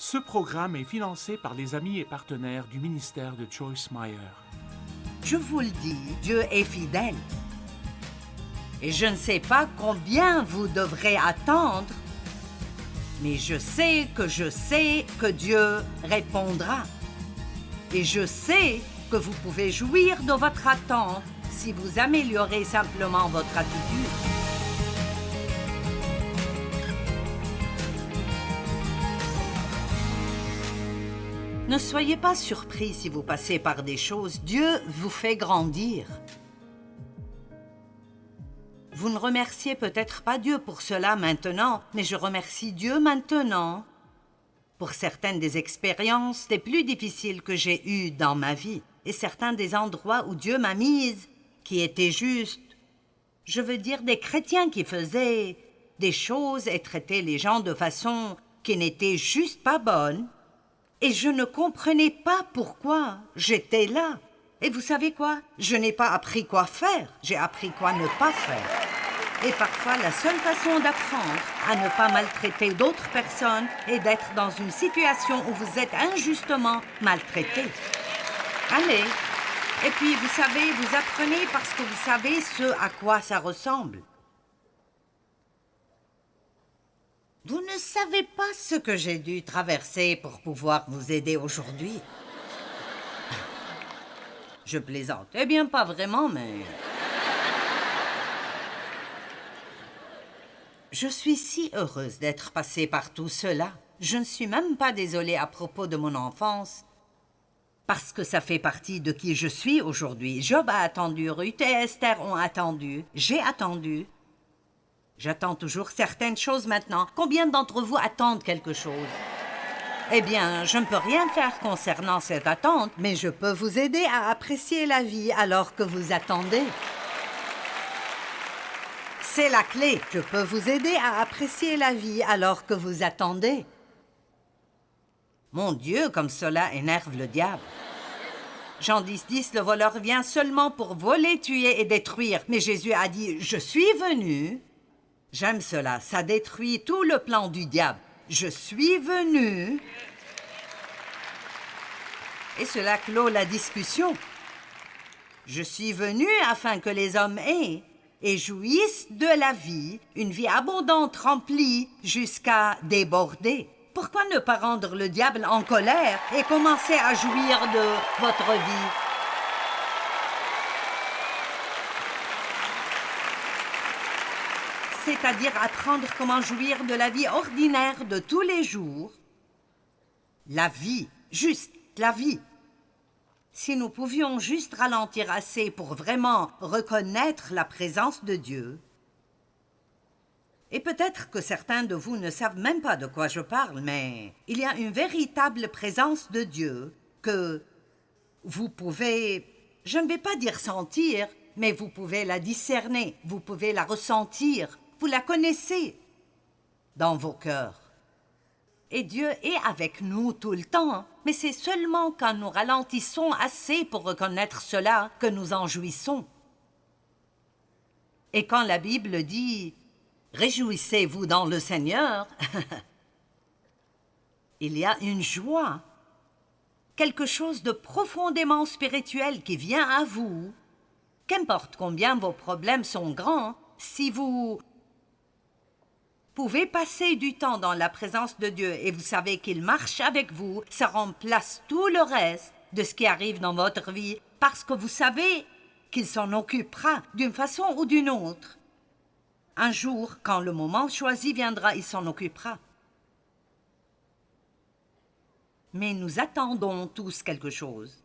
Ce programme est financé par les amis et partenaires du ministère de Joyce Meyer. Je vous le dis, Dieu est fidèle. Et je ne sais pas combien vous devrez attendre, mais je sais que Dieu répondra. Et je sais que vous pouvez jouir de votre attente si vous améliorez simplement votre attitude. Ne soyez pas surpris si vous passez par des choses. Dieu vous fait grandir. Vous ne remerciez peut-être pas Dieu pour cela maintenant, mais je remercie Dieu maintenant pour certaines des expériences les plus difficiles que j'ai eues dans ma vie et certains des endroits où Dieu m'a mise qui étaient justes. Je veux dire des chrétiens qui faisaient des choses et traitaient les gens de façon qui n'était juste pas bonne. Et je ne comprenais pas pourquoi j'étais là. Et vous savez quoi? Je n'ai pas appris quoi faire, j'ai appris quoi ne pas faire. Et parfois, la seule façon d'apprendre à ne pas maltraiter d'autres personnes est d'être dans une situation où vous êtes injustement maltraité. Allez. Et puis, vous savez, vous apprenez parce que vous savez ce à quoi ça ressemble. Vous ne savez pas ce que j'ai dû traverser pour pouvoir vous aider aujourd'hui. Je plaisante. Eh bien, pas vraiment, mais... Je suis si heureuse d'être passée par tout cela. Je ne suis même pas désolée à propos de mon enfance, parce que ça fait partie de qui je suis aujourd'hui. Job a attendu, Ruth et Esther ont attendu, j'ai attendu. J'attends toujours certaines choses maintenant. Combien d'entre vous attendent quelque chose? Eh bien, je ne peux rien faire concernant cette attente, mais je peux vous aider à apprécier la vie alors que vous attendez. C'est la clé. Je peux vous aider à apprécier la vie alors que vous attendez. Mon Dieu, comme cela énerve le diable. Jean 10, le voleur vient seulement pour voler, tuer et détruire. Mais Jésus a dit, je suis venu. J'aime cela, ça détruit tout le plan du diable. Je suis venu. Et cela clôt la discussion. Je suis venu afin que les hommes aient et jouissent de la vie, une vie abondante remplie jusqu'à déborder. Pourquoi ne pas rendre le diable en colère et commencer à jouir de votre vie? C'est-à-dire apprendre comment jouir de la vie ordinaire de tous les jours. La vie, juste la vie. Si nous pouvions juste ralentir assez pour vraiment reconnaître la présence de Dieu. Et peut-être que certains de vous ne savent même pas de quoi je parle, mais il y a une véritable présence de Dieu que vous pouvez, je ne vais pas dire sentir, mais vous pouvez la discerner, vous pouvez la ressentir. Vous la connaissez dans vos cœurs. Et Dieu est avec nous tout le temps, mais c'est seulement quand nous ralentissons assez pour reconnaître cela que nous en jouissons. Et quand la Bible dit « Réjouissez-vous dans le Seigneur », il y a une joie, quelque chose de profondément spirituel qui vient à vous. Qu'importe combien vos problèmes sont grands, si vous pouvez passer du temps dans la présence de Dieu et vous savez qu'il marche avec vous, ça remplace tout le reste de ce qui arrive dans votre vie parce que vous savez qu'il s'en occupera d'une façon ou d'une autre. Un jour, quand le moment choisi viendra, il s'en occupera. Mais nous attendons tous quelque chose.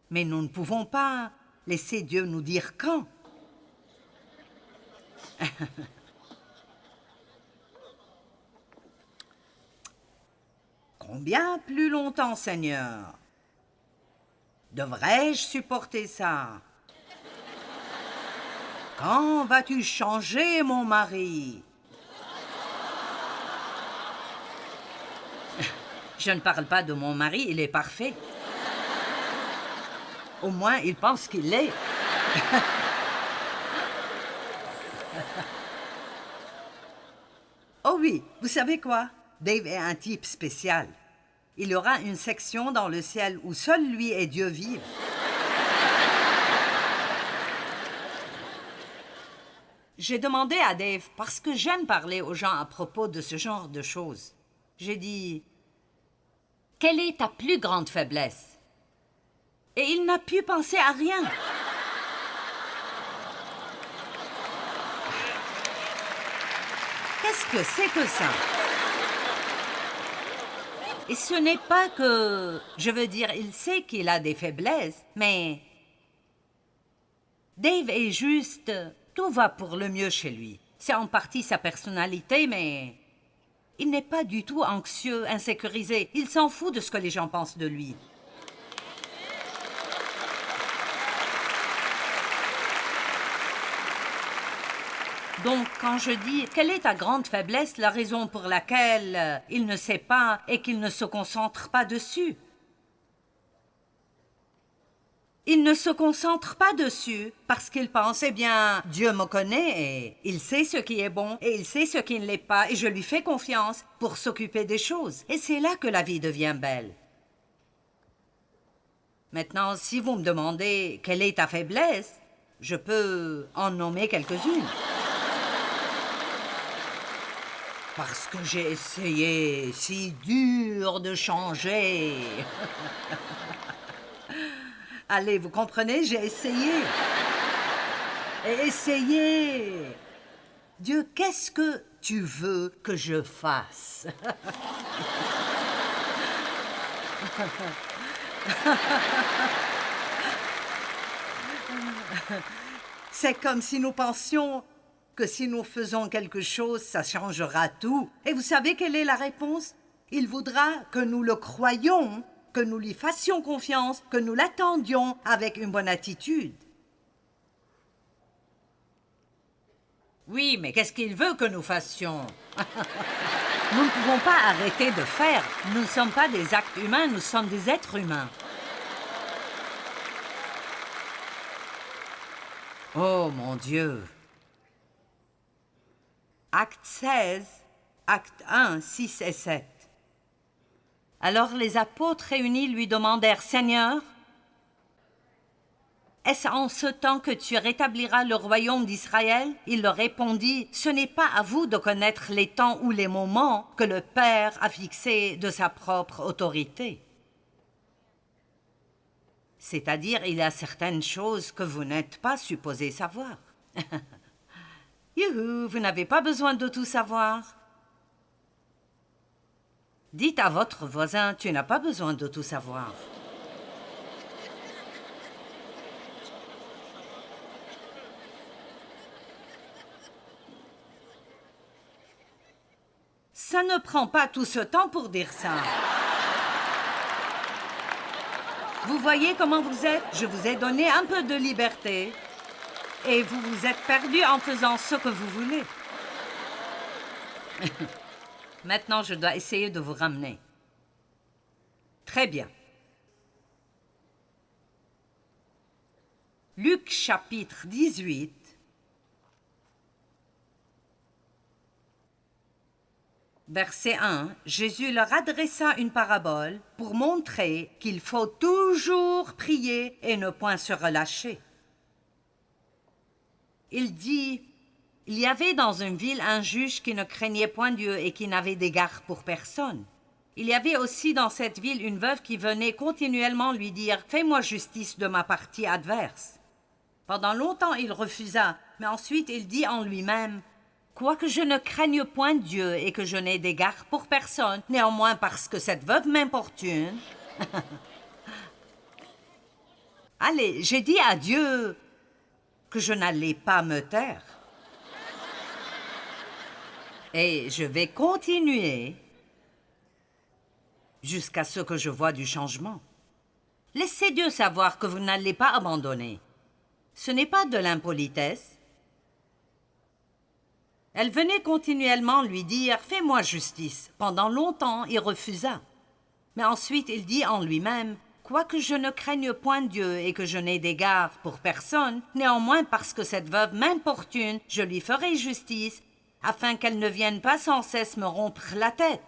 Mais nous ne pouvons pas laisser Dieu nous dire quand. Combien plus longtemps, Seigneur? Devrais-je supporter ça? Quand vas-tu changer, mon mari? Je ne parle pas de mon mari, il est parfait. Au moins, il pense qu'il l'est. Oh oui, vous savez quoi? Dave est un type spécial. Il y aura une section dans le ciel où seul lui et Dieu vivent. J'ai demandé à Dave, parce que j'aime parler aux gens à propos de ce genre de choses. J'ai dit, « Quelle est ta plus grande faiblesse? » Et il n'a pu penser à rien. Qu'est-ce que c'est que ça? Et ce n'est pas que... Je veux dire, il sait qu'il a des faiblesses, mais... Dave est juste... Tout va pour le mieux chez lui. C'est en partie sa personnalité, mais... Il n'est pas du tout anxieux, insécurisé. Il s'en fout de ce que les gens pensent de lui. Donc, quand je dis « Quelle est ta grande faiblesse ?» la raison pour laquelle il ne sait pas et qu'il ne se concentre pas dessus. Il ne se concentre pas dessus parce qu'il pense, eh bien, Dieu me connaît et il sait ce qui est bon et il sait ce qui ne l'est pas et je lui fais confiance pour s'occuper des choses. Et c'est là que la vie devient belle. Maintenant, si vous me demandez quelle est ta faiblesse, je peux en nommer quelques-unes. Parce que j'ai essayé si dur de changer. Allez, vous comprenez, j'ai essayé. Et essayé. Dieu, qu'est-ce que tu veux que je fasse? C'est comme si nous pensions que si nous faisons quelque chose, ça changera tout. Et vous savez quelle est la réponse? Il voudra que nous le croyions, que nous lui fassions confiance, que nous l'attendions avec une bonne attitude. Oui, mais qu'est-ce qu'il veut que nous fassions? Nous ne pouvons pas arrêter de faire. Nous ne sommes pas des actes humains, nous sommes des êtres humains. Oh, mon Dieu! Acte 16, acte 1, 6 et 7. Alors les apôtres réunis lui demandèrent, « Seigneur, est-ce en ce temps que tu rétabliras le royaume d'Israël? » Il leur répondit, « Ce n'est pas à vous de connaître les temps ou les moments que le Père a fixés de sa propre autorité. » C'est-à-dire, il y a certaines choses que vous n'êtes pas supposés savoir. Youhou, vous n'avez pas besoin de tout savoir. Dites à votre voisin, tu n'as pas besoin de tout savoir. Ça ne prend pas tout ce temps pour dire ça. Vous voyez comment vous êtes? Je vous ai donné un peu de liberté. Et vous vous êtes perdu en faisant ce que vous voulez. Maintenant, je dois essayer de vous ramener. Très bien. Luc chapitre 18. Verset 1, Jésus leur adressa une parabole pour montrer qu'il faut toujours prier et ne point se relâcher. Il dit, « Il y avait dans une ville un juge qui ne craignait point Dieu et qui n'avait d'égard pour personne. Il y avait aussi dans cette ville une veuve qui venait continuellement lui dire, « Fais-moi justice de ma partie adverse. » Pendant longtemps, il refusa, mais ensuite il dit en lui-même, « Quoique je ne craigne point Dieu et que je n'ai d'égard pour personne, néanmoins parce que cette veuve m'importune. » Allez, j'ai dit à Dieu que je n'allais pas me taire. Et je vais continuer jusqu'à ce que je voie du changement. Laissez Dieu savoir que vous n'allez pas abandonner. Ce n'est pas de l'impolitesse. Elle venait continuellement lui dire « Fais-moi justice ». Pendant longtemps, il refusa. Mais ensuite, il dit en lui-même « Quoique je ne craigne point Dieu et que je n'ai d'égard pour personne, néanmoins parce que cette veuve m'importune, je lui ferai justice, afin qu'elle ne vienne pas sans cesse me rompre la tête. »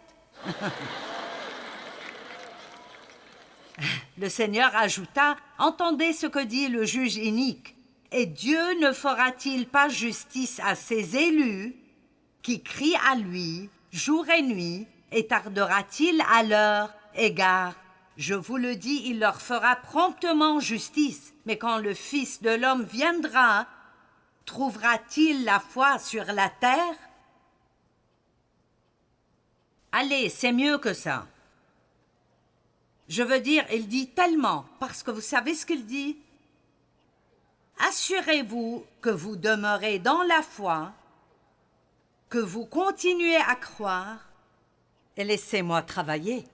Le Seigneur ajouta, « Entendez ce que dit le juge inique. Et Dieu ne fera-t-il pas justice à ses élus qui crient à lui jour et nuit, et tardera-t-il à leur égard? Je vous le dis, il leur fera promptement justice. Mais quand le Fils de l'homme viendra, trouvera-t-il la foi sur la terre? » Allez, c'est mieux que ça. Je veux dire, il dit tellement, parce que vous savez ce qu'il dit? Assurez-vous que vous demeurez dans la foi, que vous continuez à croire, et laissez-moi travailler.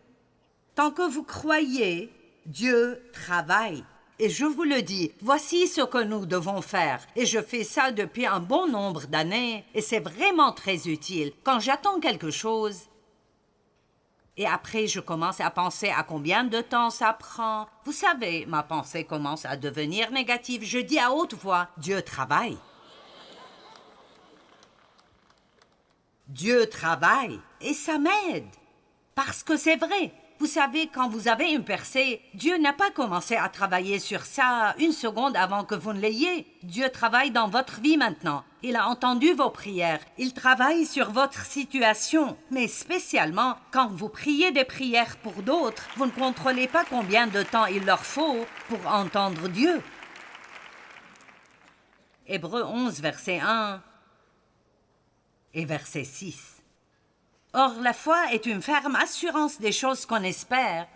Tant que vous croyez, Dieu travaille. Et je vous le dis, voici ce que nous devons faire. Et je fais ça depuis un bon nombre d'années, et c'est vraiment très utile. Quand j'attends quelque chose, et après je commence à penser à combien de temps ça prend, vous savez, ma pensée commence à devenir négative. Je dis à haute voix, Dieu travaille. Dieu travaille, et ça m'aide, parce que c'est vrai. Vous savez, quand vous avez une percée, Dieu n'a pas commencé à travailler sur ça une seconde avant que vous ne l'ayez. Dieu travaille dans votre vie maintenant. Il a entendu vos prières. Il travaille sur votre situation. Mais spécialement, quand vous priez des prières pour d'autres, vous ne contrôlez pas combien de temps il leur faut pour entendre Dieu. Hébreux 11, verset 1 et verset 6. Or, la foi est une ferme assurance des choses qu'on espère.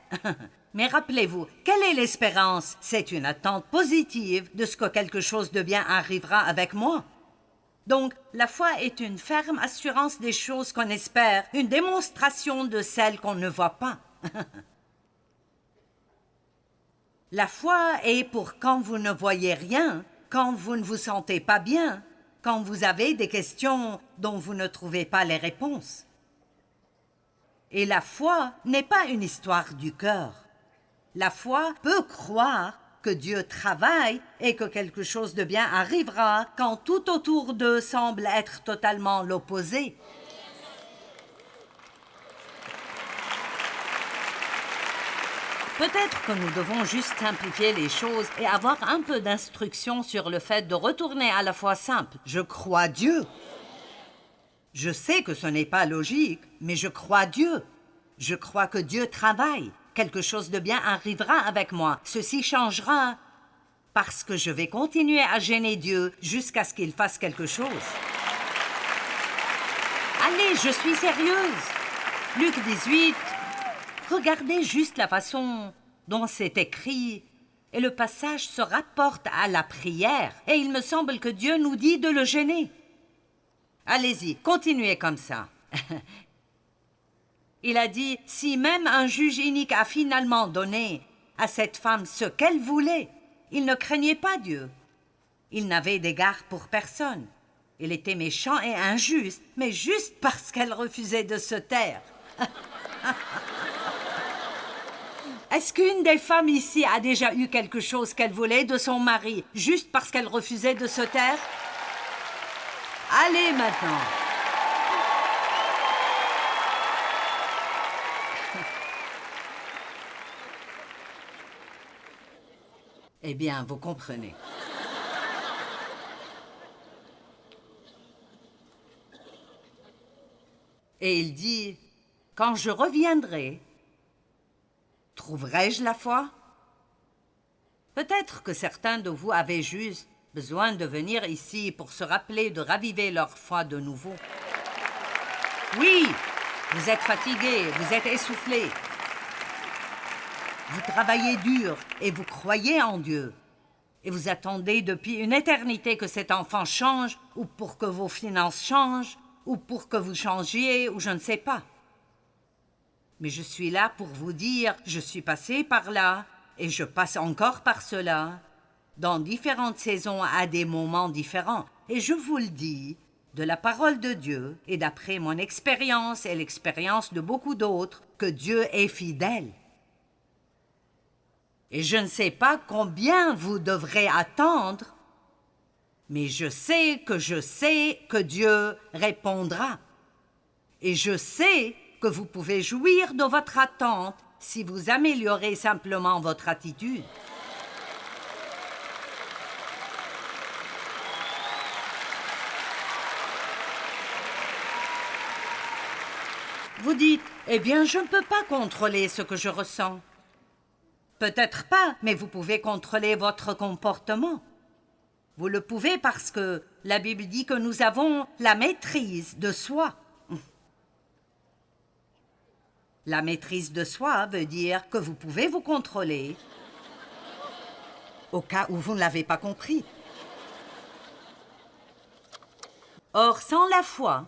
Mais rappelez-vous, quelle est l'espérance? C'est une attente positive de ce que quelque chose de bien arrivera avec moi. Donc, la foi est une ferme assurance des choses qu'on espère, une démonstration de celles qu'on ne voit pas. La foi est pour quand vous ne voyez rien, quand vous ne vous sentez pas bien, quand vous avez des questions dont vous ne trouvez pas les réponses. Et la foi n'est pas une histoire du cœur. La foi peut croire que Dieu travaille et que quelque chose de bien arrivera quand tout autour d'eux semble être totalement l'opposé. Peut-être que nous devons juste simplifier les choses et avoir un peu d'instruction sur le fait de retourner à la foi simple. Je crois Dieu. Je sais que ce n'est pas logique, mais je crois Dieu. Je crois que Dieu travaille. Quelque chose de bien arrivera avec moi. Ceci changera parce que je vais continuer à gêner Dieu jusqu'à ce qu'il fasse quelque chose. Allez, je suis sérieuse. Luc 18. Regardez juste la façon dont c'est écrit. Et le passage se rapporte à la prière. Et il me semble que Dieu nous dit de le gêner. Allez-y, continuez comme ça. Il a dit, si même un juge inique a finalement donné à cette femme ce qu'elle voulait, il ne craignait pas Dieu. Il n'avait d'égard pour personne. Il était méchant et injuste, mais juste parce qu'elle refusait de se taire. Est-ce qu'une des femmes ici a déjà eu quelque chose qu'elle voulait de son mari, juste parce qu'elle refusait de se taire? Allez maintenant. Eh bien, vous comprenez. Et il dit, « Quand je reviendrai, trouverai-je la foi? » Peut-être que certains de vous avaient juste besoin de venir ici pour se rappeler de raviver leur foi de nouveau. Oui, vous êtes fatigués, vous êtes essoufflés. Vous travaillez dur et vous croyez en Dieu. Et vous attendez depuis une éternité que cet enfant change, ou pour que vos finances changent, ou pour que vous changiez, ou je ne sais pas. Mais je suis là pour vous dire, je suis passé par là, et je passe encore par cela, dans différentes saisons à des moments différents. Et je vous le dis, de la parole de Dieu, et d'après mon expérience et l'expérience de beaucoup d'autres, que Dieu est fidèle. Et je ne sais pas combien vous devrez attendre, mais je sais que Dieu répondra. Et je sais que vous pouvez jouir de votre attente si vous améliorez simplement votre attitude. Vous dites, eh bien, je ne peux pas contrôler ce que je ressens. Peut-être pas, mais vous pouvez contrôler votre comportement. Vous le pouvez parce que la Bible dit que nous avons la maîtrise de soi. La maîtrise de soi veut dire que vous pouvez vous contrôler au cas où vous ne l'avez pas compris. Or, sans la foi,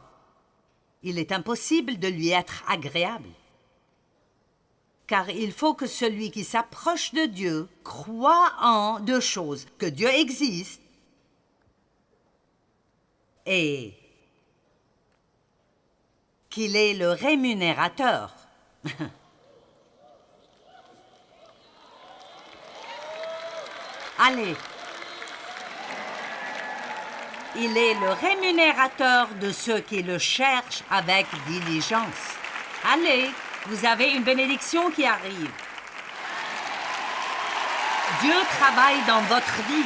il est impossible de lui être agréable. Car il faut que celui qui s'approche de Dieu croit en deux choses, que Dieu existe et qu'il est le rémunérateur. Allez, il est le rémunérateur de ceux qui le cherchent avec diligence. Allez, vous avez une bénédiction qui arrive. Dieu travaille dans votre vie.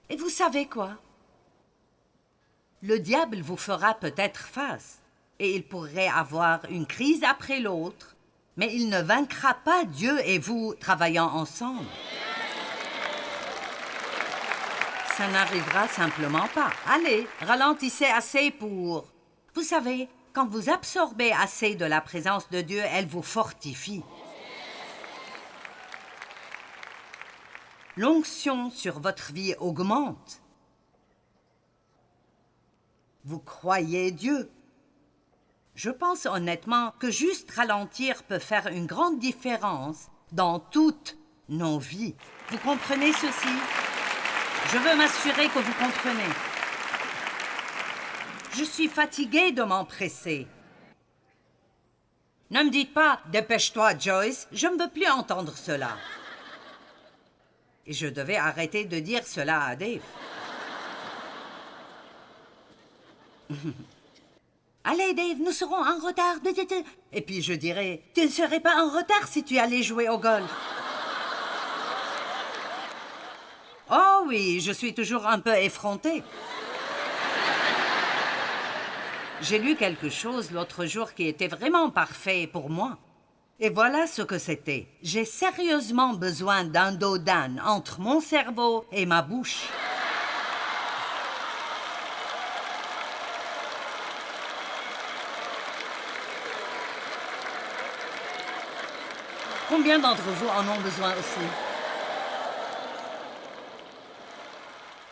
Et vous savez quoi? Le diable vous fera peut-être face, et il pourrait avoir une crise après l'autre, mais il ne vaincra pas Dieu et vous travaillant ensemble. Ça n'arrivera simplement pas. Allez, ralentissez assez pour... Vous savez, quand vous absorbez assez de la présence de Dieu, elle vous fortifie. L'onction sur votre vie augmente. Vous croyez Dieu. Je pense honnêtement que juste ralentir peut faire une grande différence dans toutes nos vies. Vous comprenez ceci? Je veux m'assurer que vous comprenez. Je suis fatiguée de m'empresser. Ne me dites pas « Dépêche-toi, Joyce », je ne veux plus entendre cela. Et je devais arrêter de dire cela à Dave. Allez, Dave, nous serons en retard. Et puis je dirais, tu ne serais pas en retard si tu allais jouer au golf. Oh oui, je suis toujours un peu effrontée. J'ai lu quelque chose l'autre jour qui était vraiment parfait pour moi. Et voilà ce que c'était. J'ai sérieusement besoin d'un dos d'âne entre mon cerveau et ma bouche. Combien d'entre vous en ont besoin aussi?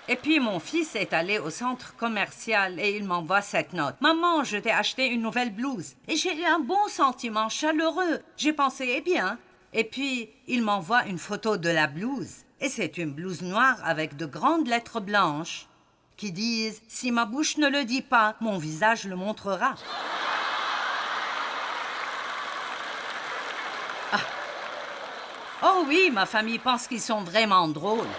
Et puis mon fils est allé au centre commercial et il m'envoie cette note. « Maman, je t'ai acheté une nouvelle blouse. » Et j'ai eu un bon sentiment chaleureux. J'ai pensé, eh bien. Et puis, il m'envoie une photo de la blouse. Et c'est une blouse noire avec de grandes lettres blanches qui disent « Si ma bouche ne le dit pas, mon visage le montrera. » Oh oui, ma famille pense qu'ils sont vraiment drôles.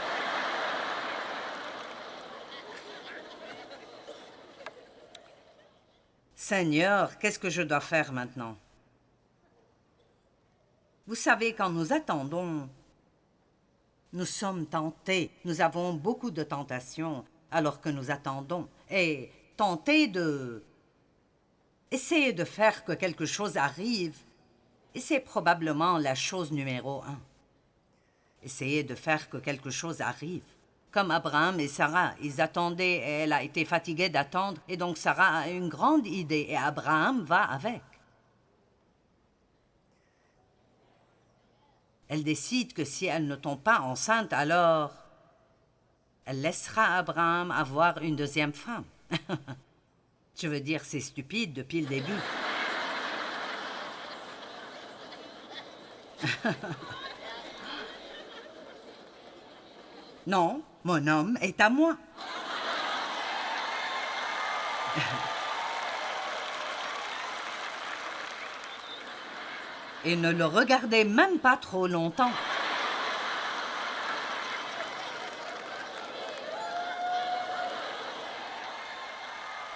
Seigneur, qu'est-ce que je dois faire maintenant? Vous savez, quand nous attendons, nous sommes tentés. Nous avons beaucoup de tentations alors que nous attendons. Et tenter de... essayer de faire que quelque chose arrive, et c'est probablement la chose numéro 1. Essayer de faire que quelque chose arrive. Comme Abraham et Sarah, ils attendaient et elle a été fatiguée d'attendre et donc Sarah a une grande idée et Abraham va avec. Elle décide que si elle ne tombe pas enceinte, alors elle laissera Abraham avoir une deuxième femme. Je veux dire, c'est stupide depuis le début. Non, mon homme est à moi. Et ne le regardez même pas trop longtemps.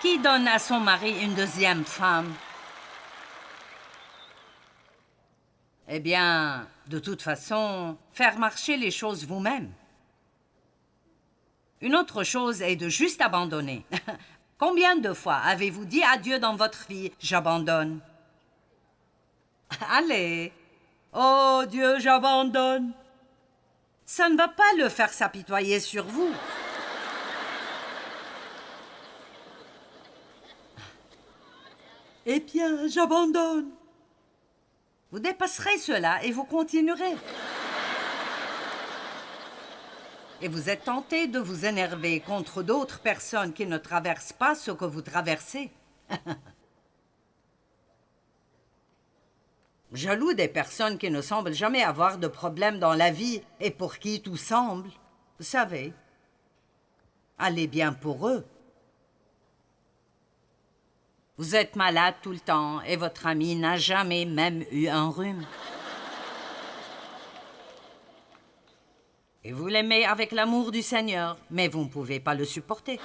Qui Qui donne à son mari une deuxième femme? Eh bien, de toute façon, faire marcher les choses vous-même. Une autre chose est de juste abandonner. Combien de fois avez-vous dit à Dieu dans votre vie, « J'abandonne » ? Allez. Oh Dieu, j'abandonne. Ça ne va pas le faire s'apitoyer sur vous. Eh bien, j'abandonne. Vous dépasserez cela et vous continuerez. Et vous êtes tenté de vous énerver contre d'autres personnes qui ne traversent pas ce que vous traversez. Jaloux des personnes qui ne semblent jamais avoir de problème dans la vie et pour qui tout semble, vous savez, allez bien pour eux. Vous êtes malade tout le temps et votre ami n'a jamais même eu un rhume. Et vous l'aimez avec l'amour du Seigneur, mais vous ne pouvez pas le supporter.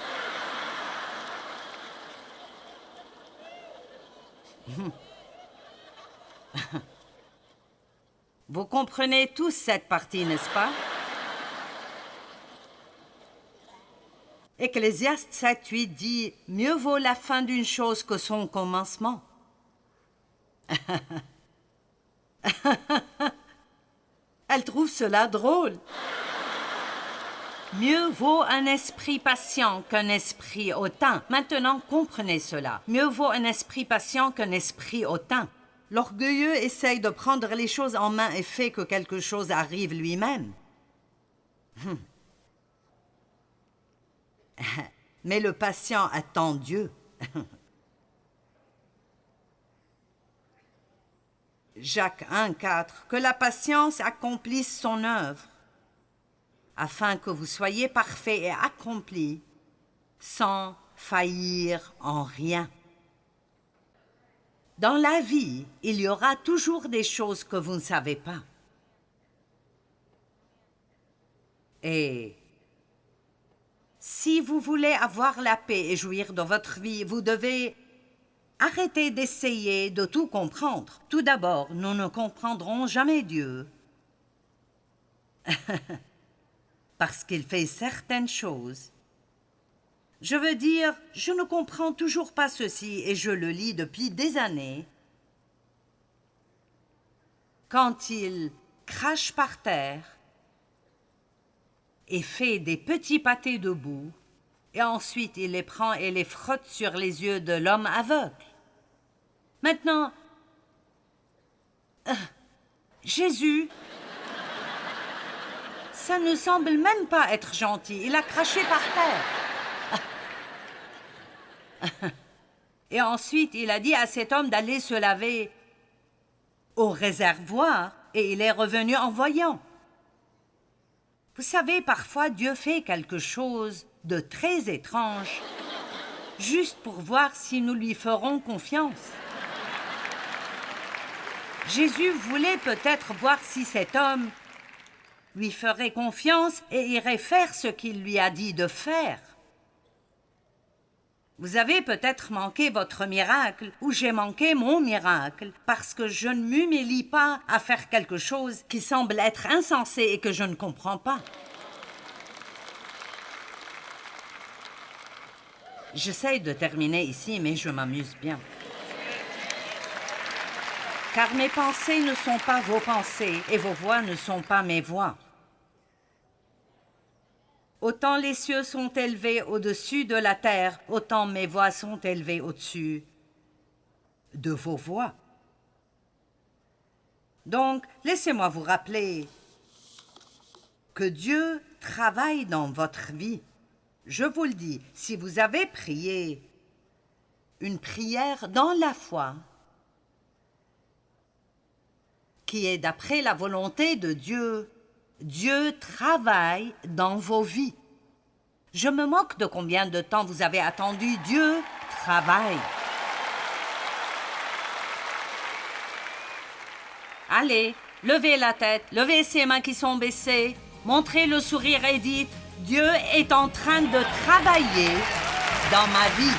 Vous comprenez tous cette partie, n'est-ce pas? Ecclésiaste 7:8 dit « Mieux vaut la fin d'une chose que son commencement. » Elle trouve cela drôle. Mieux vaut un esprit patient qu'un esprit hautain. Maintenant, comprenez cela. Mieux vaut un esprit patient qu'un esprit hautain. L'orgueilleux essaye de prendre les choses en main et fait que quelque chose arrive lui-même. Mais le patient attend Dieu. Jacques 1:4. Que la patience accomplisse son œuvre, afin que vous soyez parfaits et accomplis, sans faillir en rien. Dans la vie, il y aura toujours des choses que vous ne savez pas. Et si vous voulez avoir la paix et jouir de votre vie, vous devez arrêter d'essayer de tout comprendre. Tout d'abord, nous ne comprendrons jamais Dieu. Parce qu'il fait certaines choses. Je veux dire, je ne comprends toujours pas ceci et je le lis depuis des années. Quand il crache par terre et fait des petits pâtés de boue, et ensuite il les prend et les frotte sur les yeux de l'homme aveugle. Maintenant, Jésus, ça ne semble même pas être gentil. Il a craché par terre. Et ensuite, il a dit à cet homme d'aller se laver au réservoir et il est revenu en voyant. Vous savez, parfois, Dieu fait quelque chose de très étrange, juste pour voir si nous lui ferons confiance. Jésus voulait peut-être voir si cet homme lui ferait confiance et irait faire ce qu'il lui a dit de faire. Vous avez peut-être manqué votre miracle ou j'ai manqué mon miracle parce que je ne m'humilie pas à faire quelque chose qui semble être insensé et que je ne comprends pas. J'essaie de terminer ici, mais je m'amuse bien. Car mes pensées ne sont pas vos pensées et vos voix ne sont pas mes voix. Autant les cieux sont élevés au-dessus de la terre, autant mes voix sont élevées au-dessus de vos voix. Donc, laissez-moi vous rappeler que Dieu travaille dans votre vie. Je vous le dis, si vous avez prié une prière dans la foi, qui est d'après la volonté de Dieu, Dieu travaille dans vos vies. Je me moque de combien de temps vous avez attendu. Dieu travaille. Allez, levez la tête, levez ces mains qui sont baissées, montrez le sourire et dites « Dieu est en train de travailler dans ma vie. »